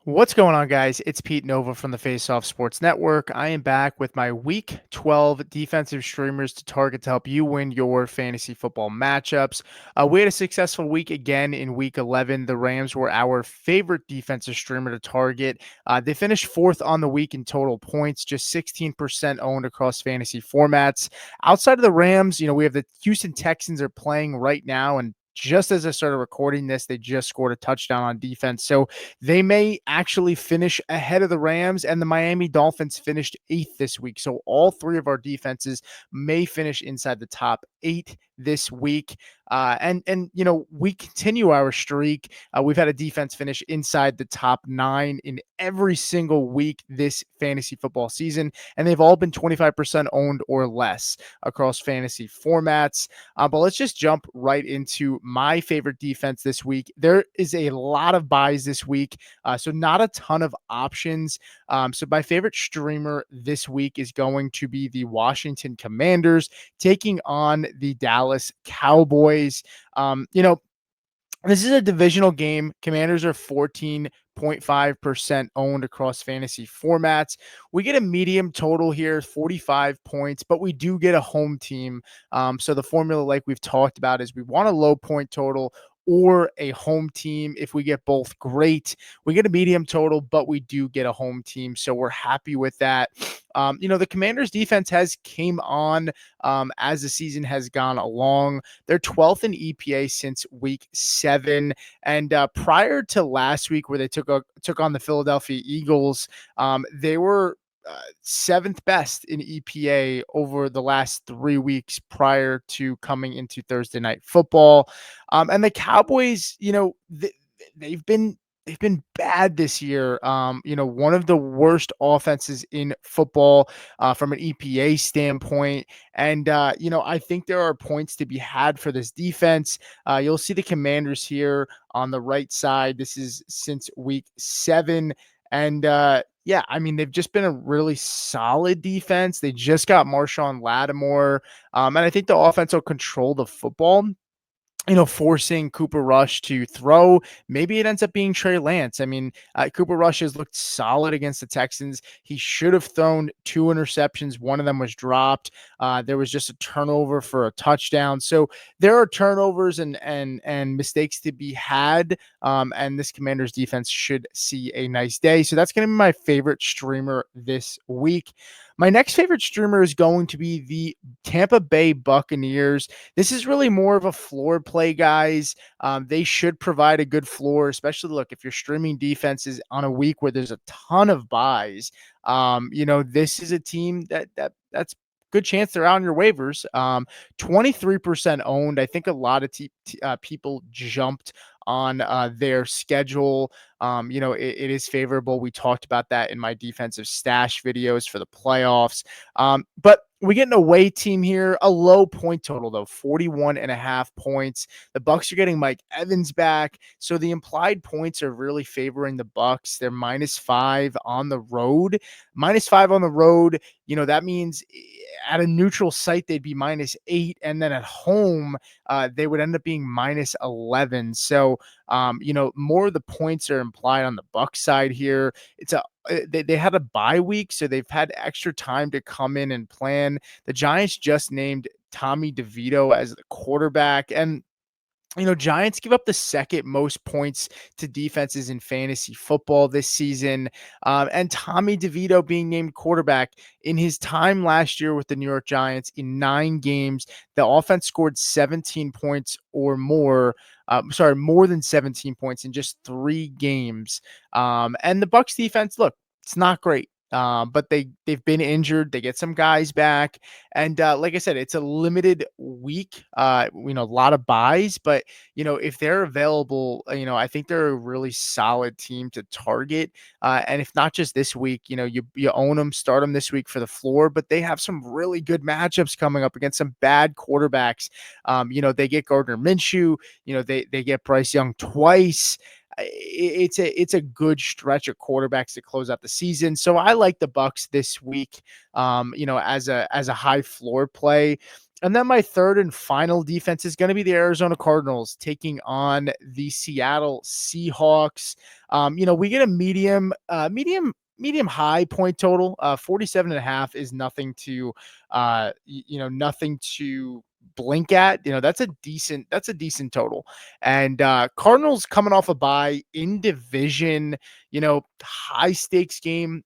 What's going on, guys? It's Pete Nova from the Face Off Sports Network. I am back with my Week 12 defensive streamers to target to help you win your fantasy football matchups. We had a successful week again in Week 11. The Rams were our favorite defensive streamer to target. They finished fourth on the week in total points, just 16% owned across fantasy formats. Outside of the Rams, we have the Houston Texans are playing right now, and just as I started recording this, they just scored a touchdown on defense. So they may actually finish ahead of the Rams, and the Miami Dolphins finished eighth this week. So all three of our defenses may finish inside the top eight this week. And we continue our streak. We've had a defense finish inside the top nine in every single week this fantasy football season, and they've all been 25% owned or less across fantasy formats. But let's just jump right into my favorite defense this week. There is a lot of buys this week, so not a ton of options. So my favorite streamer this week is going to be the Washington Commanders taking on the Dallas Cowboys. Um, you know, this is a divisional game. Commanders are 14.5% owned across fantasy formats. We get a medium total here, 45 points, but we do get a home team. So the formula, like we've talked about, is we want a low point total or a home team. If we get both, great. We get a medium total, but we do get a home team. So we're happy with that. The Commanders defense has came on as the season has gone along. They're 12th in EPA since week 7. And prior to last week, where they took on the Philadelphia Eagles, they were seventh best in EPA over the last 3 weeks prior to coming into Thursday Night Football. And the Cowboys, they've been bad this year. One of the worst offenses in football from an EPA standpoint. And, I think there are points to be had for this defense. You'll see the Commanders here on the right side. This is since week 7. And, yeah, I mean, they've just been a really solid defense. They just got Marshawn Lattimore. And I think the offense will control the football, forcing Cooper Rush to throw. Maybe it ends up being Trey Lance. I mean, Cooper Rush has looked solid against the Texans. He should have thrown 2 interceptions. One of them was dropped. There was just a turnover for a touchdown. So there are turnovers and mistakes to be had. And this Commanders defense should see a nice day. So that's going to be my favorite streamer this week. My next favorite streamer is going to be the Tampa Bay Buccaneers. This is really more of a floor play, guys. They should provide a good floor, especially if you're streaming defenses on a week where there's a ton of buys. This is a team that's good chance they're out on your waivers. 23% owned. I think a lot of people jumped on their schedule. It is favorable. We talked about that in my defensive stash videos for the playoffs. But we get an away team here, a low point total though, 41.5 points. The Bucs are getting Mike Evans back, so the implied points are really favoring the Bucs. They're -5 on the road. -5 on the road. That means at a neutral site they'd be -8, and then at home they would end up being -11. So more of the points are implied on the Bucs side here. They had a bye week, so they've had extra time to come in and plan. The Giants just named Tommy DeVito as the quarterback, and Giants give up the second most points to defenses in fantasy football this season. And Tommy DeVito being named quarterback in his time last year with the New York Giants in 9 games, the offense scored 17 points or more. More than 17 points in just 3 games. And the Bucs defense, look, it's not great. But they've been injured. They get some guys back, and like I said, it's a limited week. A lot of buys, but if they're available, I think they're a really solid team to target. And if not just this week, you own them, start them this week for the floor. But they have some really good matchups coming up against some bad quarterbacks. They get Gardner Minshew. They get Bryce Young twice. It's a good stretch of quarterbacks to close out the season. So I like the Bucs this week, as a high floor play. And then my third and final defense is going to be the Arizona Cardinals taking on the Seattle Seahawks. We get a medium high point total. 47 and a half is nothing to, nothing to blink at. That's a decent total. And Cardinals coming off a bye in division, high stakes game,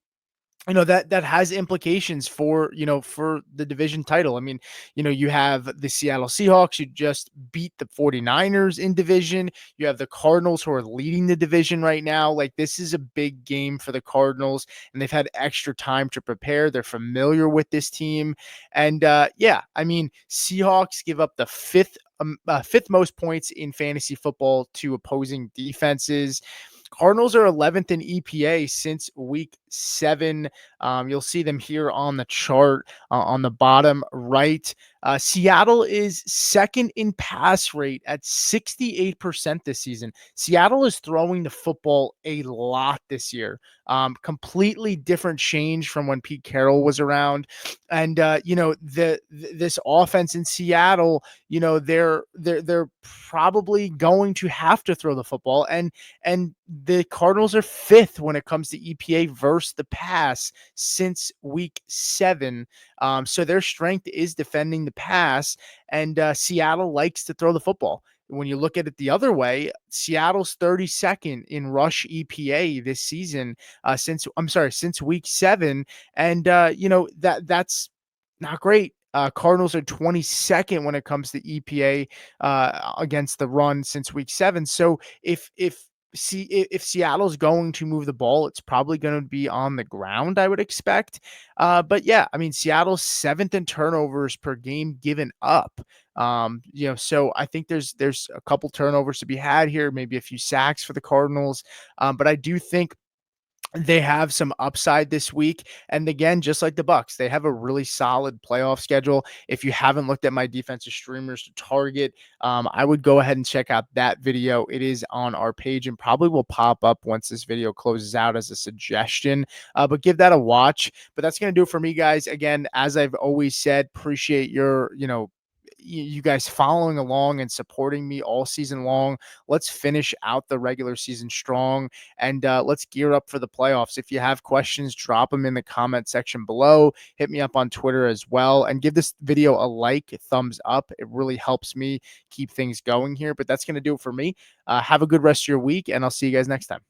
that has implications for for the division title. I mean, you have the Seattle Seahawks, you just beat the 49ers in division. You have the Cardinals, who are leading the division right now. Like, this is a big game for the Cardinals, and they've had extra time to prepare. They're familiar with this team. And yeah, I mean, Seahawks give up the fifth most points in fantasy football to opposing defenses. Cardinals are 11th in EPA since week 7. You'll see them here on the chart on the bottom right. Seattle is second in pass rate at 68% this season. Seattle is throwing the football a lot this year. Completely different change from when Pete Carroll was around. And this offense in Seattle, they're probably going to have to throw the football, and the Cardinals are 5th when it comes to EPA versus the pass since week 7. So their strength is defending the pass, and Seattle likes to throw the football. When you look at it the other way, Seattle's 32nd in rush EPA this season, since week 7, and that's not great. Cardinals are 22nd when it comes to EPA against the run since week 7. So if Seattle's going to move the ball, it's probably going to be on the ground, I would expect. But yeah, I mean, Seattle's 7th in turnovers per game given up. So I think there's a couple turnovers to be had here, maybe a few sacks for the Cardinals. But I do think they have some upside this week. And again, just like the Bucks, they have a really solid playoff schedule. If you haven't looked at my defensive streamers to target, I would go ahead and check out that video. It is on our page and probably will pop up once this video closes out as a suggestion. But give that a watch. But that's going to do it for me, guys. Again, as I've always said, appreciate your, you guys following along and supporting me all season long. Let's finish out the regular season strong, and let's gear up for the playoffs. If you have questions, drop them in the comment section below. Hit me up on Twitter as well, and give this video a like, a thumbs up. It really helps me keep things going here. But that's going to do it for me. Have a good rest of your week, and I'll see you guys next time.